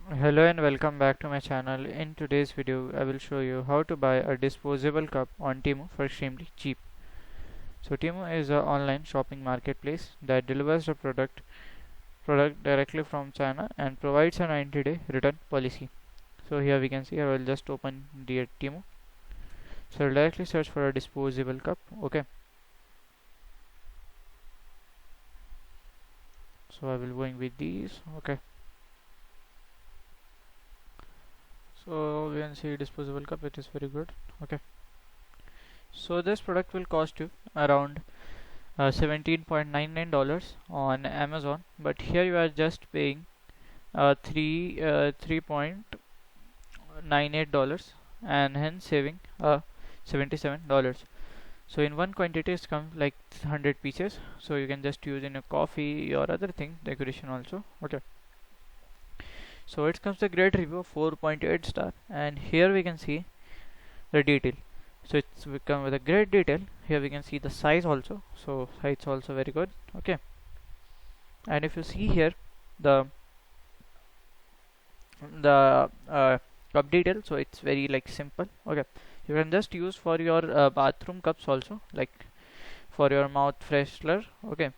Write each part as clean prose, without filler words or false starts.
Hello and welcome back to my channel. In today's video I will show you how to buy a disposable cup on TEMU for extremely cheap. So TEMU is an online shopping marketplace that delivers the product directly from China and provides a 90-day return policy. So here we can see I will just open the TEMU. So I'll directly search for a disposable cup. Okay. So I will going with these. Okay. So we can see disposable cup, it is very good. Okay. So this product will cost you around $17.99 on Amazon, but here you are just paying 3.98 and hence saving $77. So in one quantity it comes like 100 pieces, so you can just use in a coffee or other thing, decoration also. Okay. So it comes a great review of 4.8 star, and here we can see the detail. So it's become with a great detail. Here we can see the size also, so size also very good. Okay. And if you see here the cup detail, so it's very like simple. Okay, you can just use for your bathroom cups also, like for your mouth freshener. Okay,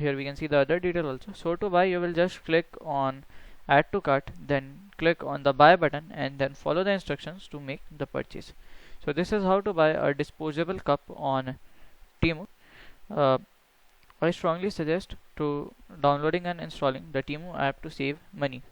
here we can see the other detail also. So to buy, you will just click on add to cart, then click on the buy button and then follow the instructions to make the purchase. So this is how to buy a disposable cup on TEMU. uh, I strongly suggest to downloading and installing the TEMU app to save money.